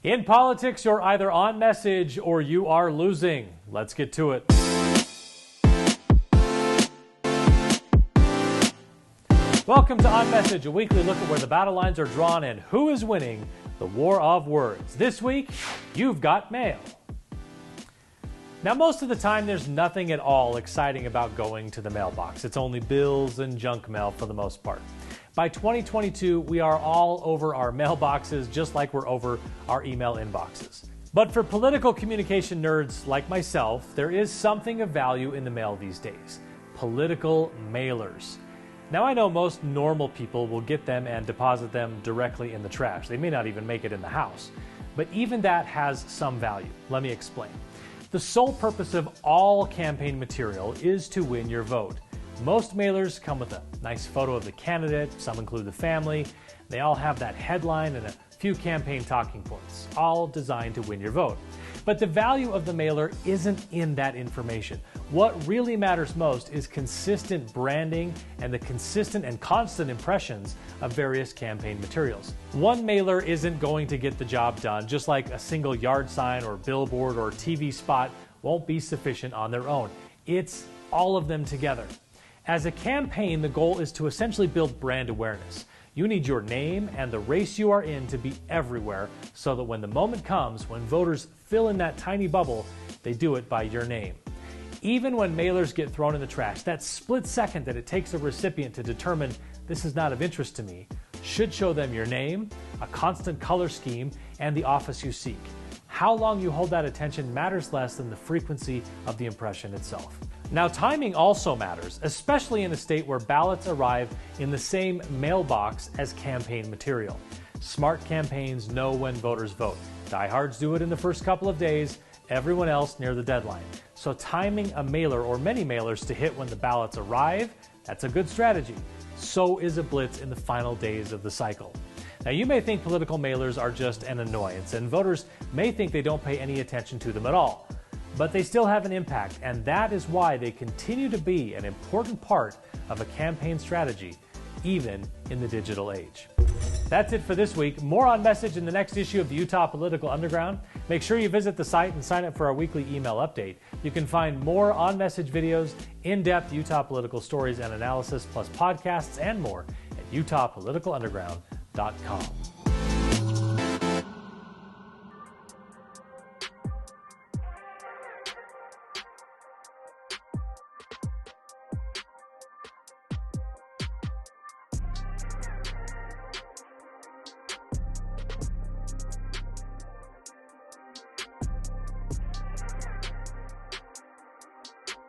In politics, you're either on message or you are losing. Let's get to it. Welcome to On Message, a weekly look at where the battle lines are drawn and who is winning the war of words. This week, you've got mail. Now, most of the time, there's nothing at all exciting about going to the mailbox. It's only bills and junk mail for the most part. By 2022, we are all over our mailboxes just like we're over our email inboxes. But for political communication nerds like myself, there is something of value in the mail these days: political mailers. Now, I know most normal people will get them and deposit them directly in the trash. They may not even make it in the house. But even that has some value. Let me explain. The sole purpose of all campaign material is to win your vote. Most mailers come with a nice photo of the candidate, some include the family. They all have that headline and a few campaign talking points, all designed to win your vote. But the value of the mailer isn't in that information. What really matters most is consistent branding and the consistent and constant impressions of various campaign materials. One mailer isn't going to get the job done, just like a single yard sign or billboard or TV spot won't be sufficient on their own. It's all of them together. As a campaign, the goal is to essentially build brand awareness. You need your name and the race you are in to be everywhere so that when the moment comes, when voters fill in that tiny bubble, they do it by your name. Even when mailers get thrown in the trash, that split second that it takes a recipient to determine this is not of interest to me should show them your name, a constant color scheme, and the office you seek. How long you hold that attention matters less than the frequency of the impression itself. Now, timing also matters, especially in a state where ballots arrive in the same mailbox as campaign material. Smart campaigns know when voters vote. Diehards do it in the first couple of days, everyone else near the deadline. So timing a mailer or many mailers to hit when the ballots arrive, that's a good strategy. So is a blitz in the final days of the cycle. Now, you may think political mailers are just an annoyance, and voters may think they don't pay any attention to them at all. But they still have an impact, and that is why they continue to be an important part of a campaign strategy, even in the digital age. That's it for this week. More On Message in the next issue of the Utah Political Underground. Make sure you visit the site and sign up for our weekly email update. You can find more On Message videos, in-depth Utah political stories and analysis, plus podcasts and more at utahpoliticalunderground.com.